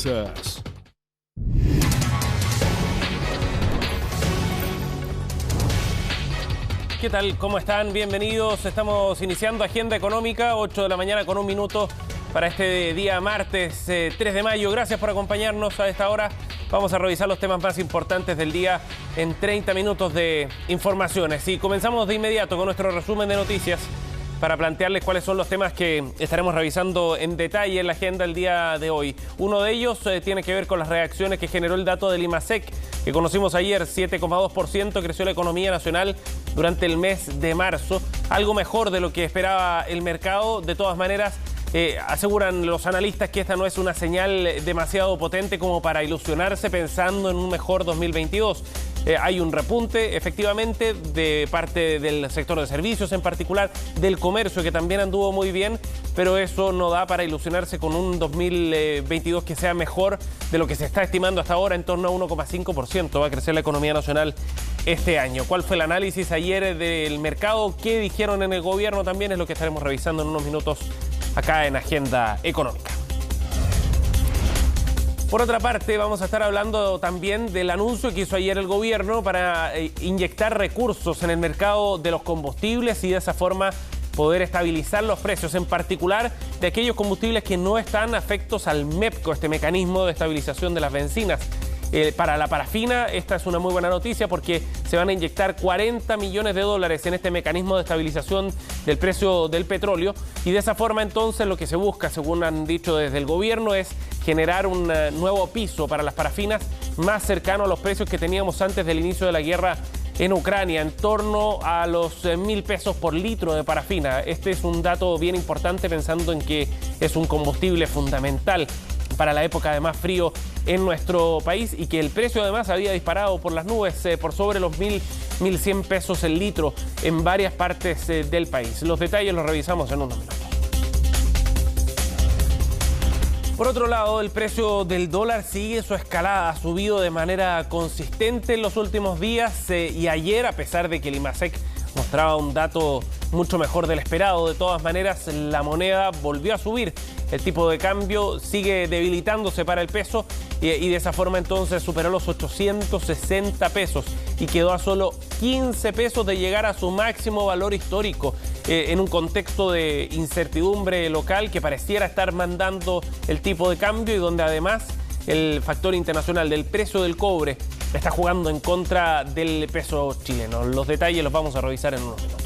Texas. ¿Qué tal? ¿Cómo están? Bienvenidos. Estamos iniciando Agenda Económica, 8 de la mañana con un minuto para este día martes 3 de mayo. Gracias por acompañarnos a esta hora. Vamos a revisar los temas más importantes del día en 30 minutos de informaciones. Y comenzamos de inmediato con nuestro resumen de noticias para plantearles cuáles son los temas que estaremos revisando en detalle en la agenda el día de hoy. Uno de ellos tiene que ver con las reacciones que generó el dato del IMASEC, que conocimos ayer. 7,2% creció la economía nacional durante el mes de marzo, algo mejor de lo que esperaba el mercado. De todas maneras, aseguran los analistas que esta no es una señal demasiado potente como para ilusionarse pensando en un mejor 2022. Hay un repunte, efectivamente, de parte del sector de servicios, en particular del comercio, que también anduvo muy bien, pero eso no da para ilusionarse con un 2022 que sea mejor de lo que se está estimando hasta ahora. En torno a 1,5% va a crecer la economía nacional este año. ¿Cuál fue el análisis ayer del mercado? ¿Qué dijeron en el gobierno? También es lo que estaremos revisando en unos minutos acá en Agenda Económica. Por otra parte, vamos a estar hablando también del anuncio que hizo ayer el gobierno para inyectar recursos en el mercado de los combustibles y de esa forma poder estabilizar los precios, en particular de aquellos combustibles que no están afectos al MEPCO, este mecanismo de estabilización de las bencinas. Para la parafina, esta es una muy buena noticia porque se van a inyectar 40 millones de dólares en este mecanismo de estabilización del precio del petróleo, y de esa forma entonces lo que se busca, según han dicho desde el gobierno, es generar un nuevo piso para las parafinas más cercano a los precios que teníamos antes del inicio de la guerra en Ucrania, en torno a los 1.000 pesos por litro de parafina. Este es un dato bien importante pensando en que es un combustible fundamental para la época de más frío en nuestro país y que el precio además había disparado por las nubes, por sobre los 1.100 pesos el litro en varias partes del país. Los detalles los revisamos en unos minutos. Por otro lado, el precio del dólar sigue su escalada, ha subido de manera consistente en los últimos días y ayer, a pesar de que el IMASEC mostraba un dato mucho mejor del esperado, de todas maneras la moneda volvió a subir. El tipo de cambio sigue debilitándose para el peso y de esa forma entonces superó los 860 pesos y quedó a solo 15 pesos de llegar a su máximo valor histórico, en un contexto de incertidumbre local que pareciera estar mandando el tipo de cambio y donde además el factor internacional del precio del cobre está jugando en contra del peso chileno. Los detalles los vamos a revisar en unos minutos.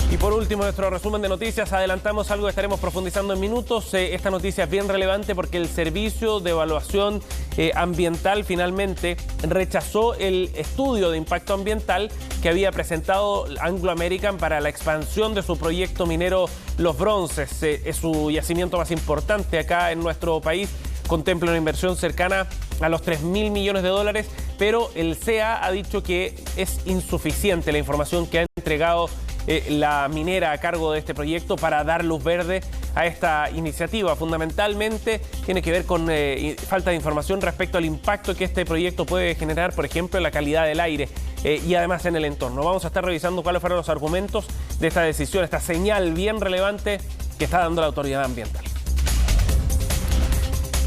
Y por último, nuestro resumen de noticias, adelantamos algo que estaremos profundizando en minutos. Esta noticia es bien relevante porque el Servicio de Evaluación Ambiental finalmente rechazó el estudio de impacto ambiental que había presentado Anglo American para la expansión de su proyecto minero Los Bronces. Es su yacimiento más importante acá en nuestro país. Contempla una inversión cercana a los 3.000 millones de dólares, pero el CEA ha dicho que es insuficiente la información que ha entregado la minera a cargo de este proyecto para dar luz verde a esta iniciativa. Fundamentalmente tiene que ver con falta de información respecto al impacto que este proyecto puede generar, por ejemplo, en la calidad del aire y además en el entorno. Vamos a estar revisando cuáles fueron los argumentos de esta decisión, esta señal bien relevante que está dando la autoridad ambiental.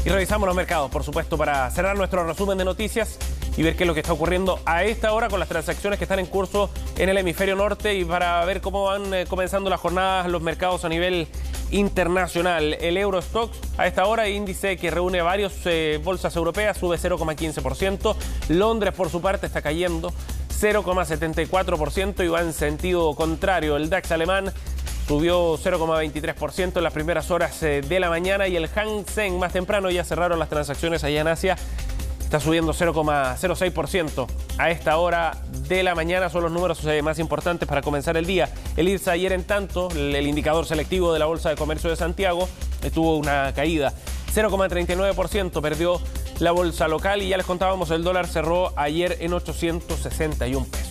Y revisamos los mercados, por supuesto, para cerrar nuestro resumen de noticias y ver qué es lo que está ocurriendo a esta hora con las transacciones que están en curso en el hemisferio norte y para ver cómo van comenzando las jornadas los mercados a nivel internacional. El Eurostoxx a esta hora, índice que reúne varias bolsas europeas, sube 0,15%. Londres, por su parte, está cayendo 0,74% y va en sentido contrario. El DAX alemán subió 0,23% en las primeras horas de la mañana y el Hang Seng más temprano, ya cerraron las transacciones allá en Asia, está subiendo 0,06% a esta hora de la mañana. Son los números más importantes para comenzar el día. El IRSA ayer, en tanto, el indicador selectivo de la Bolsa de Comercio de Santiago, tuvo una caída. 0,39% perdió la bolsa local y ya les contábamos, el dólar cerró ayer en 861 pesos.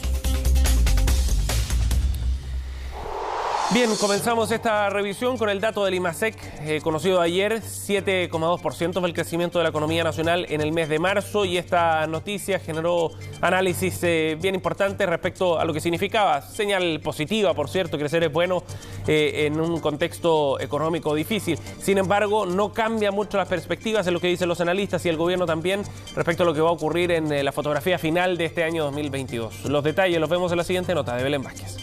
Bien, comenzamos esta revisión con el dato del IMACEC, conocido ayer. 7,2% fue el crecimiento de la economía nacional en el mes de marzo, y esta noticia generó análisis bien importantes respecto a lo que significaba. Señal positiva, por cierto, crecer es bueno en un contexto económico difícil. Sin embargo, no cambia mucho las perspectivas en lo que dicen los analistas y el gobierno también respecto a lo que va a ocurrir en la fotografía final de este año 2022. Los detalles los vemos en la siguiente nota de Belén Vázquez.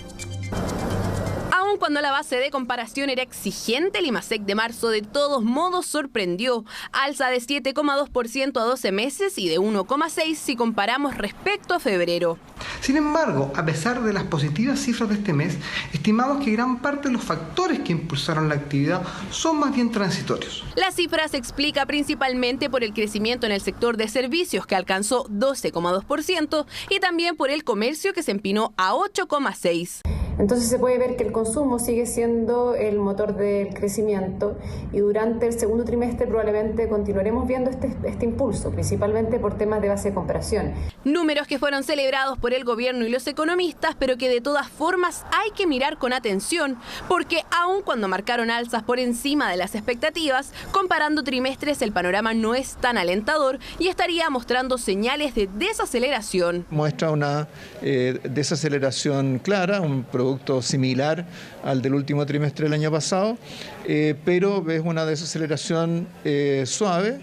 Cuando la base de comparación era exigente, el IMACEC de marzo de todos modos sorprendió. Alza de 7,2% a 12 meses y de 1,6% si comparamos respecto a febrero. Sin embargo, a pesar de las positivas cifras de este mes, estimamos que gran parte de los factores que impulsaron la actividad son más bien transitorios. La cifra se explica principalmente por el crecimiento en el sector de servicios, que alcanzó 12,2%, y también por el comercio, que se empinó a 8,6%. Entonces se puede ver que el consumo sigue siendo el motor del crecimiento, y durante el segundo trimestre probablemente continuaremos viendo este impulso, principalmente por temas de base de comparación. Números que fueron celebrados por el gobierno y los economistas, pero que de todas formas hay que mirar con atención, porque aun cuando marcaron alzas por encima de las expectativas, comparando trimestres el panorama no es tan alentador y estaría mostrando señales de desaceleración. Muestra una desaceleración clara, un producto similar al del último trimestre del año pasado, pero es una desaceleración suave,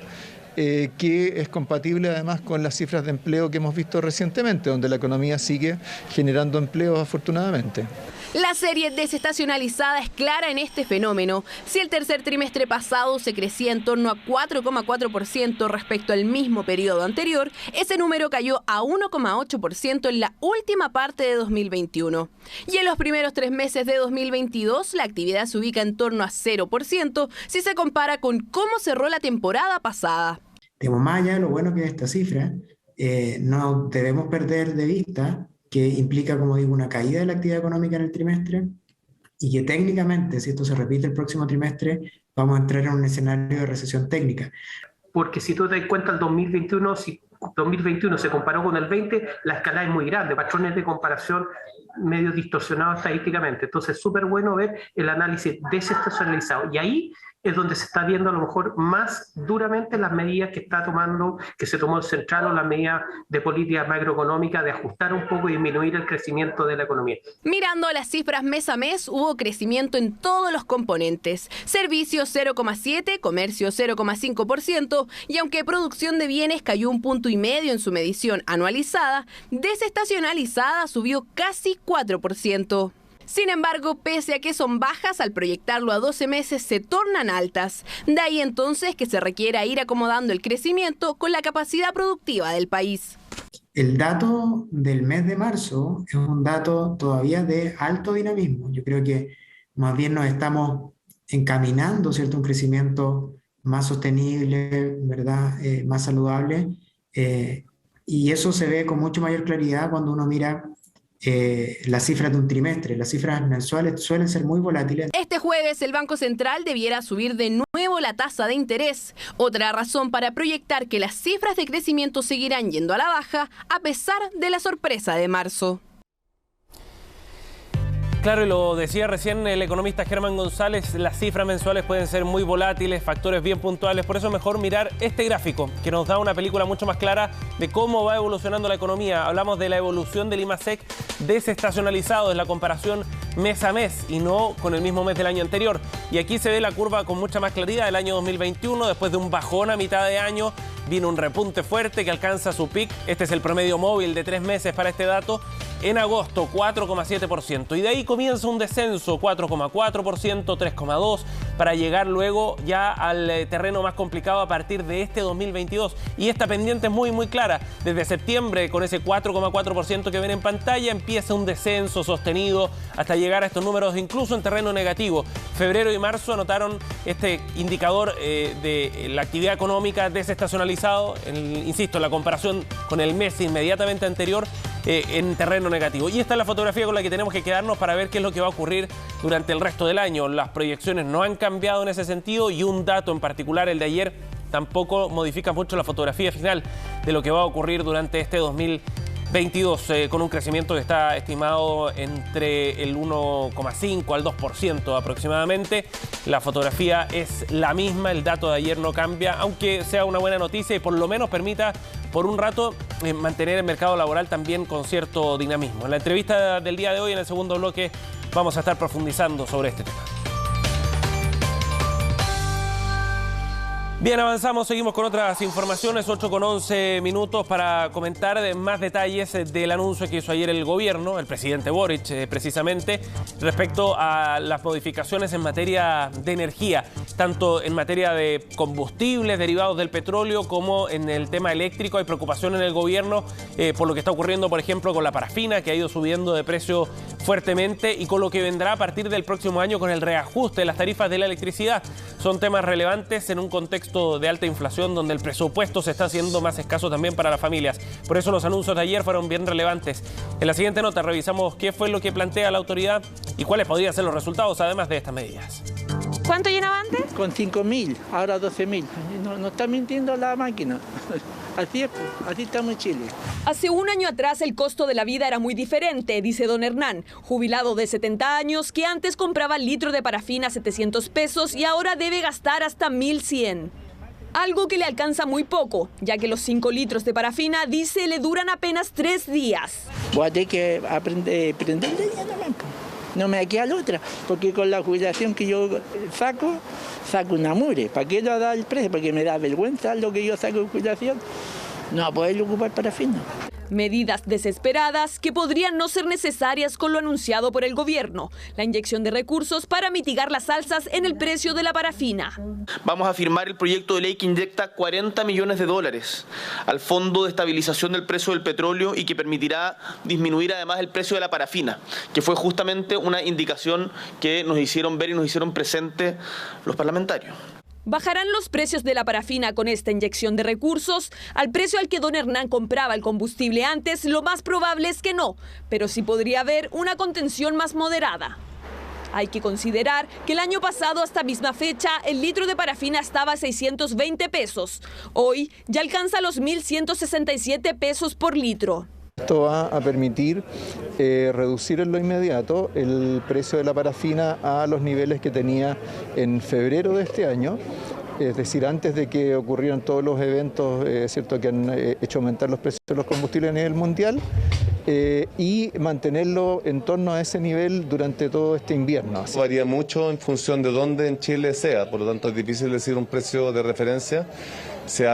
que es compatible además con las cifras de empleo que hemos visto recientemente, donde la economía sigue generando empleos afortunadamente. La serie desestacionalizada es clara en este fenómeno. Si el tercer trimestre pasado se crecía en torno a 4,4% respecto al mismo periodo anterior, ese número cayó a 1,8% en la última parte de 2021. Y en los primeros 3 meses de 2022, la actividad se ubica en torno a 0% si se compara con cómo cerró la temporada pasada. Más allá de lo bueno que es esta cifra, no debemos perder de vista que implica, como digo, una caída de la actividad económica en el trimestre, y que técnicamente, si esto se repite el próximo trimestre, vamos a entrar en un escenario de recesión técnica. Porque si tú te das cuenta, el 2021, si 2021 se comparó con el 20, la escala es muy grande, patrones de comparación medio distorsionados estadísticamente. Entonces es súper bueno ver el análisis desestacionalizado, y ahí es donde se está viendo a lo mejor más duramente las medidas que se tomó el central, o las medidas de política macroeconómica de ajustar un poco y disminuir el crecimiento de la economía. Mirando las cifras mes a mes, hubo crecimiento en todos los componentes. Servicios 0,7%, comercio 0,5%, y aunque producción de bienes cayó 1,5 puntos en su medición anualizada, desestacionalizada subió casi 4%. Sin embargo, pese a que son bajas, al proyectarlo a 12 meses se tornan altas. De ahí entonces que se requiera ir acomodando el crecimiento con la capacidad productiva del país. El dato del mes de marzo es un dato todavía de alto dinamismo. Yo creo que más bien nos estamos encaminando, ¿cierto?, a un crecimiento más sostenible, ¿verdad?, más saludable. Y eso se ve con mucho mayor claridad cuando uno mira las cifras de un trimestre. Las cifras mensuales suelen ser muy volátiles. Este jueves el Banco Central debiera subir de nuevo la tasa de interés. Otra razón para proyectar que las cifras de crecimiento seguirán yendo a la baja a pesar de la sorpresa de marzo. Claro, y lo decía recién el economista Germán González, las cifras mensuales pueden ser muy volátiles, factores bien puntuales, por eso es mejor mirar este gráfico, que nos da una película mucho más clara de cómo va evolucionando la economía. Hablamos de la evolución del IMACEC desestacionalizado, es la comparación mes a mes y no con el mismo mes del año anterior. Y aquí se ve la curva con mucha más claridad del año 2021, después de un bajón a mitad de año, vino un repunte fuerte que alcanza su pic. Este es el promedio móvil de 3 meses para este dato. En agosto, 4,7%. Y de ahí comienza un descenso, 4,4%, 3,2%, para llegar luego ya al terreno más complicado a partir de este 2022. Y esta pendiente es muy, muy clara. Desde septiembre, con ese 4,4% que ven en pantalla, empieza un descenso sostenido hasta llegar a estos números, incluso en terreno negativo. Febrero y marzo anotaron este indicador de la actividad económica desestacionalizado, insisto, la comparación con el mes inmediatamente anterior, en terreno negativo. Y esta es la fotografía con la que tenemos que quedarnos para ver qué es lo que va a ocurrir durante el resto del año. Las proyecciones no han cambiado en ese sentido, y un dato en particular, el de ayer, tampoco modifica mucho la fotografía final de lo que va a ocurrir durante este 2022. 22, con un crecimiento que está estimado entre el 1,5 al 2% aproximadamente. La fotografía es la misma, el dato de ayer no cambia, aunque sea una buena noticia y por lo menos permita por un rato mantener el mercado laboral también con cierto dinamismo. En la entrevista del día de hoy, en el segundo bloque, vamos a estar profundizando sobre este tema. Bien, avanzamos, seguimos con otras informaciones, 8:11 minutos para comentar más detalles del anuncio que hizo ayer el gobierno, el presidente Boric precisamente, respecto a las modificaciones en materia de energía, tanto en materia de combustibles derivados del petróleo como en el tema eléctrico. Hay preocupación en el gobierno por lo que está ocurriendo, por ejemplo, con la parafina, que ha ido subiendo de precio fuertemente, y con lo que vendrá a partir del próximo año con el reajuste de las tarifas de la electricidad. Son temas relevantes en un contexto de alta inflación donde el presupuesto se está haciendo más escaso también para las familias. Por eso los anuncios de ayer fueron bien relevantes. En la siguiente nota revisamos qué fue lo que plantea la autoridad y cuáles podrían ser los resultados además de estas medidas. ¿Cuánto llenaba antes? Con 5.000, ahora 12.000. No está mintiendo la máquina. Así es, así estamos en Chile. Hace un año atrás el costo de la vida era muy diferente, dice don Hernán, jubilado de 70 años, que antes compraba el litro de parafina a 700 pesos y ahora debe gastar hasta 1.100. Algo que le alcanza muy poco, ya que los 5 litros de parafina, dice, le duran apenas 3 días. Voy a tener que aprender leña nomás. No me queda la otra, porque con la jubilación que yo saco una mure. ¿Para qué lo da el precio? Porque me da vergüenza lo que yo saco de jubilación. No poderlo ocupar parafina. Medidas desesperadas que podrían no ser necesarias con lo anunciado por el gobierno. La inyección de recursos para mitigar las alzas en el precio de la parafina. Vamos a firmar el proyecto de ley que inyecta $40 millones al Fondo de Estabilización del Precio del Petróleo y que permitirá disminuir además el precio de la parafina, que fue justamente una indicación que nos hicieron ver y nos hicieron presente los parlamentarios. ¿Bajarán los precios de la parafina con esta inyección de recursos? Al precio al que don Hernán compraba el combustible antes, lo más probable es que no, pero sí podría haber una contención más moderada. Hay que considerar que el año pasado a esta misma fecha el litro de parafina estaba a 620 pesos. Hoy ya alcanza los 1.167 pesos por litro. Esto va a permitir reducir en lo inmediato el precio de la parafina a los niveles que tenía en febrero de este año, es decir, antes de que ocurrieran todos los eventos cierto, que han hecho aumentar los precios de los combustibles a nivel mundial, y mantenerlo en torno a ese nivel durante todo este invierno. Varía mucho en función de dónde en Chile sea, por lo tanto es difícil decir un precio de referencia. Se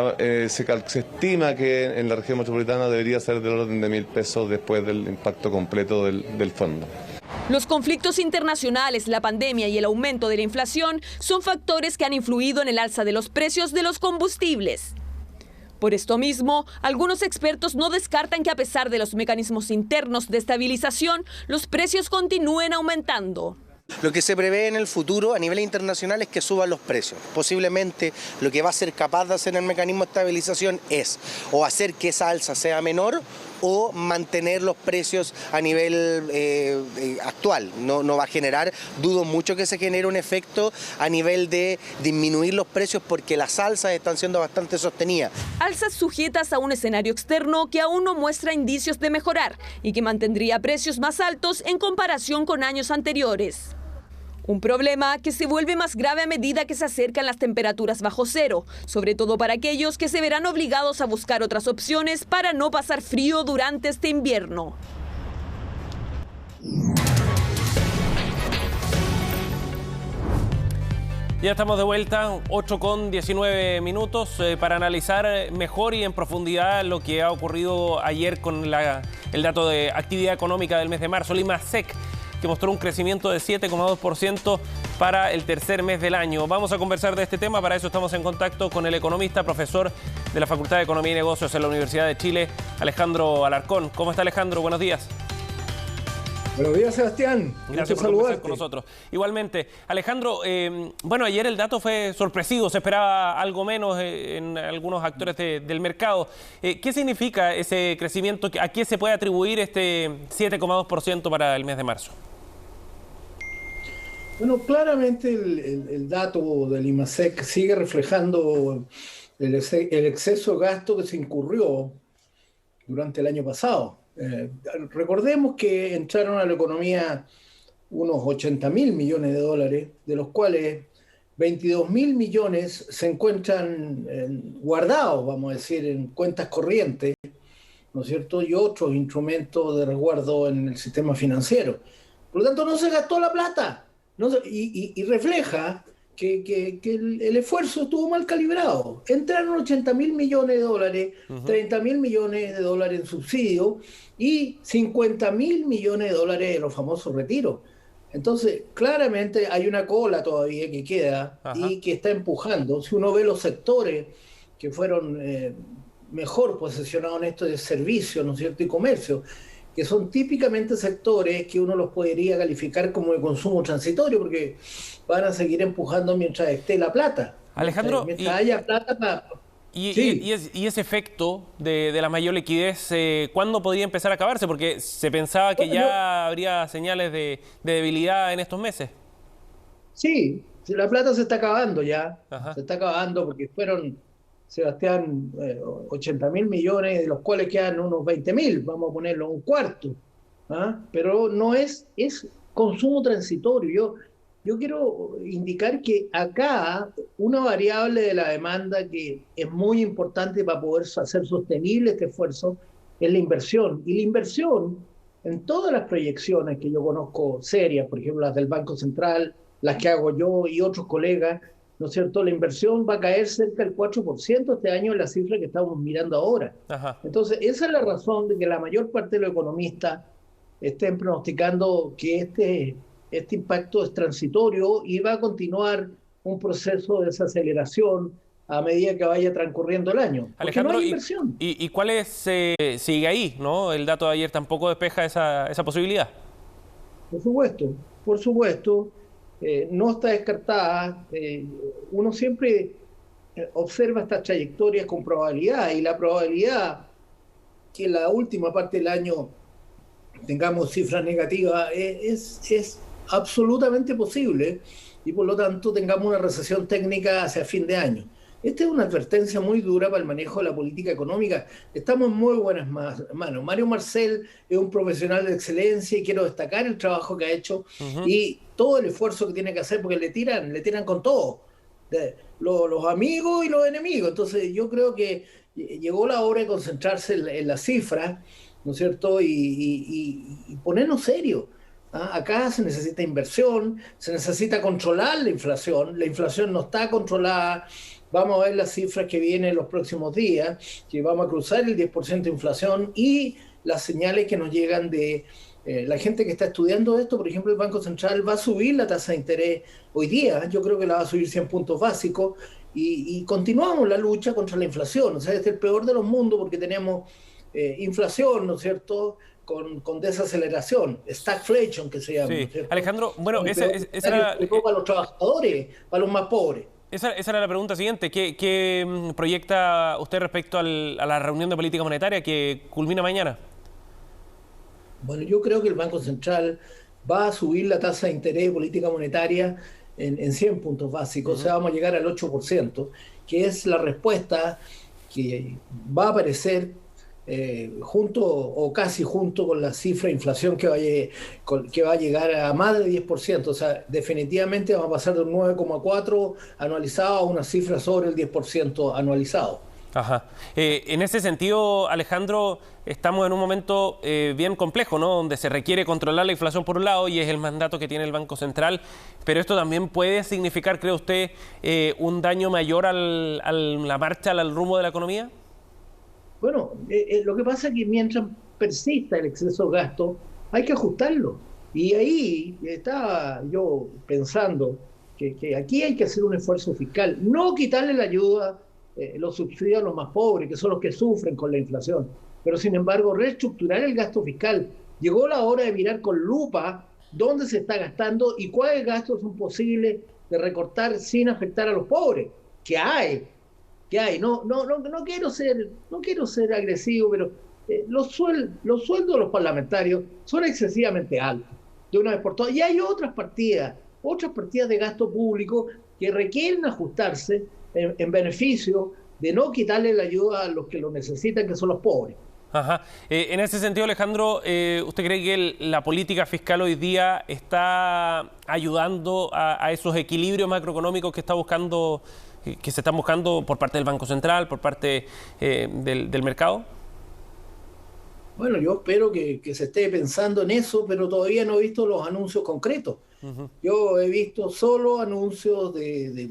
estima que en la región metropolitana debería ser del orden de 1.000 pesos después del impacto completo del fondo. Los conflictos internacionales, la pandemia y el aumento de la inflación son factores que han influido en el alza de los precios de los combustibles. Por esto mismo, algunos expertos no descartan que a pesar de los mecanismos internos de estabilización, los precios continúen aumentando. Lo que se prevé en el futuro a nivel internacional es que suban los precios. Posiblemente lo que va a ser capaz de hacer el mecanismo de estabilización es o hacer que esa alza sea menor o mantener los precios a nivel actual. No va a generar, dudo mucho que se genere un efecto a nivel de disminuir los precios porque las alzas están siendo bastante sostenidas. Alzas sujetas a un escenario externo que aún no muestra indicios de mejorar y que mantendría precios más altos en comparación con años anteriores. Un problema que se vuelve más grave a medida que se acercan las temperaturas bajo cero, sobre todo para aquellos que se verán obligados a buscar otras opciones para no pasar frío durante este invierno. Ya estamos de vuelta, 8:19 minutos, para analizar mejor y en profundidad lo que ha ocurrido ayer con el dato de actividad económica del mes de marzo, el IMASEC, que mostró un crecimiento de 7,2% para el tercer mes del año. Vamos a conversar de este tema, para eso estamos en contacto con el economista, profesor de la Facultad de Economía y Negocios en la Universidad de Chile, Alejandro Alarcón. ¿Cómo está, Alejandro? Buenos días. Buenos días, Sebastián. Gracias por conversar con nosotros. Igualmente. Alejandro, bueno, ayer el dato fue sorpresivo, se esperaba algo menos en algunos actores del mercado. ¿Qué significa ese crecimiento? ¿A qué se puede atribuir este 7,2% para el mes de marzo? Bueno, claramente el dato del IMASEC sigue reflejando el exceso de gasto que se incurrió durante el año pasado. Recordemos que entraron a la economía unos 80.000 millones de dólares, de los cuales 22.000 millones se encuentran guardados, vamos a decir, en cuentas corrientes, ¿no es cierto? Y otros instrumentos de resguardo en el sistema financiero. Por lo tanto, no se gastó la plata. Y refleja que el esfuerzo estuvo mal calibrado. Entraron 80.000 millones de dólares, 30.000 millones de dólares en subsidio y 50.000 millones de dólares en los famosos retiros. Entonces, claramente hay una cola todavía que queda y que está empujando. Si uno ve los sectores que fueron mejor posicionados en esto de servicio, ¿no es cierto?, y comercio, que son típicamente sectores que uno los podría calificar como de consumo transitorio, porque van a seguir empujando mientras esté la plata. Alejandro, mientras haya plata para... Y ese efecto de la mayor liquidez, ¿cuándo podría empezar a acabarse? Porque se pensaba que habría señales de debilidad en estos meses. Sí, la plata se está acabando ya. Se está acabando porque fueron, Sebastián, 80.000 millones, de los cuales quedan unos 20.000, vamos a ponerlo un cuarto. Pero no es consumo transitorio. Yo quiero indicar que acá una variable de la demanda que es muy importante para poder hacer sostenible este esfuerzo es la inversión. Y la inversión, en todas las proyecciones que yo conozco serias, por ejemplo las del Banco Central, las que hago yo y otros colegas, ¿no es cierto? La inversión va a caer cerca del 4% este año en la cifra que estamos mirando ahora. Entonces, esa es la razón de que la mayor parte de los economistas estén pronosticando que este impacto es transitorio y va a continuar un proceso de desaceleración a medida que vaya transcurriendo el año. Alejandro, no hay inversión. ¿Y cuál es, sigue ahí, ¿no? El dato de ayer tampoco despeja esa posibilidad. Por supuesto, no está descartada. Uno siempre observa estas trayectorias con probabilidad, y la probabilidad que en la última parte del año tengamos cifras negativas es absolutamente posible, y por lo tanto tengamos una recesión técnica hacia fin de año. Esta es una advertencia muy dura para el manejo de la política económica. Estamos en muy buenas manos. Mario Marcel es un profesional de excelencia y quiero destacar el trabajo que ha hecho y todo el esfuerzo que tiene que hacer, porque le tiran con todo, los amigos y los enemigos. Entonces yo creo que llegó la hora de concentrarse en las cifras, ¿no es cierto?, y ponernos serios. Acá se necesita inversión, se necesita controlar la inflación no está controlada. Vamos a ver las cifras que vienen en los próximos días, que vamos a cruzar el 10% de inflación, y las señales que nos llegan de la gente que está estudiando esto. Por ejemplo, el Banco Central va a subir la tasa de interés hoy día, yo creo que la va a subir 100 puntos básicos, y continuamos la lucha contra la inflación. O sea, este es el peor de los mundos porque tenemos inflación, ¿no es cierto?, con desaceleración, stagflation que se llama. Sí. ¿No es cierto? Alejandro, bueno, esa era para los trabajadores, para los más pobres. Esa era la pregunta siguiente. ¿Qué proyecta usted respecto a la reunión de política monetaria que culmina mañana? Bueno, yo creo que el Banco Central va a subir la tasa de interés de política monetaria en 100 puntos básicos. O sea, vamos a llegar al 8%, que es la respuesta que va a aparecer junto o casi junto con la cifra de inflación que va a llegar a más de 10%. O sea, definitivamente va a pasar de un 9,4 anualizado a una cifra sobre el 10% anualizado. En ese sentido, Alejandro, estamos en un momento bien complejo, ¿no?, donde se requiere controlar la inflación por un lado, y es el mandato que tiene el Banco Central, pero esto también puede significar, ¿cree usted, un daño mayor a la marcha, al rumbo de la economía? Bueno, lo que pasa es que mientras persista el exceso de gasto, hay que ajustarlo. Y ahí estaba yo pensando que aquí hay que hacer un esfuerzo fiscal, no quitarle la ayuda, los subsidios a los más pobres, que son los que sufren con la inflación, pero sin embargo reestructurar el gasto fiscal. Llegó la hora de mirar con lupa dónde se está gastando y cuáles gastos son posibles de recortar sin afectar a los pobres. ¿Qué hay? No quiero ser agresivo, pero los sueldos de los parlamentarios son excesivamente altos, de una vez por todas. Y hay otras partidas de gasto público que requieren ajustarse en beneficio de no quitarle la ayuda a los que lo necesitan, que son los pobres. Ajá. En ese sentido, Alejandro, ¿usted cree que la política fiscal hoy día está ayudando a esos equilibrios macroeconómicos que se están buscando por parte del Banco Central, por parte del mercado? Bueno, yo espero que se esté pensando en eso, pero todavía no he visto los anuncios concretos. Yo he visto solo anuncios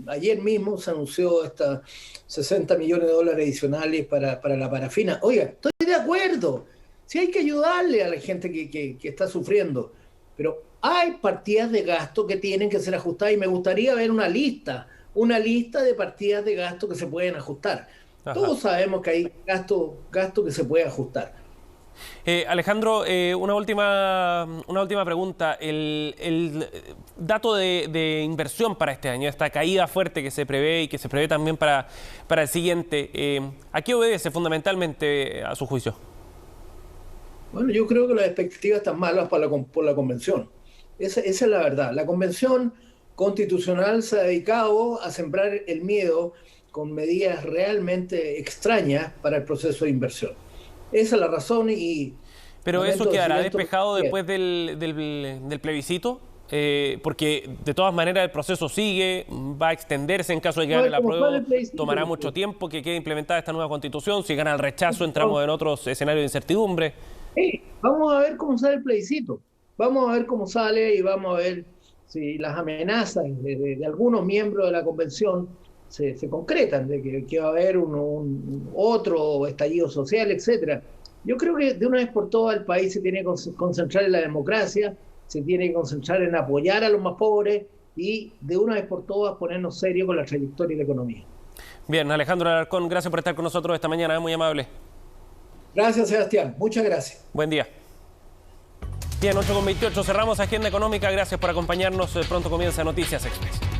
ayer mismo se anunció hasta $60 millones adicionales para la parafina. Oiga, estoy de acuerdo. Sí hay que ayudarle a la gente que está sufriendo, pero hay partidas de gasto que tienen que ser ajustadas y me gustaría ver una lista de partidas de gasto que se pueden ajustar. Ajá. Todos sabemos que hay gasto que se puede ajustar. Alejandro, una última pregunta. El dato de inversión para este año, esta caída fuerte que se prevé y que se prevé también para el siguiente, ¿a qué obedece fundamentalmente a su juicio? Bueno, yo creo que las expectativas están malas por la convención. Esa es la verdad. La convención constitucional se ha dedicado a sembrar el miedo con medidas realmente extrañas para el proceso de inversión. Esa es la razón ¿Pero eso quedará despejado después del plebiscito? Porque de todas maneras el proceso sigue, va a extenderse en caso de que gane la prueba, tomará mucho tiempo que quede implementada esta nueva constitución, si gana el rechazo entramos en otros escenarios de incertidumbre. Vamos a ver cómo sale el plebiscito, vamos a ver cómo sale y vamos a ver si las amenazas de algunos miembros de la convención se concretan, de que va a haber otro estallido social, etcétera. Yo creo que de una vez por todas el país se tiene que concentrar en la democracia, se tiene que concentrar en apoyar a los más pobres y de una vez por todas ponernos serios con la trayectoria de la economía. Bien, Alejandro Alarcón, gracias por estar con nosotros esta mañana, muy amable. Gracias, Sebastián, muchas gracias. Buen día. Bien, 8:28, cerramos Agenda Económica, gracias por acompañarnos, pronto comienza Noticias Express.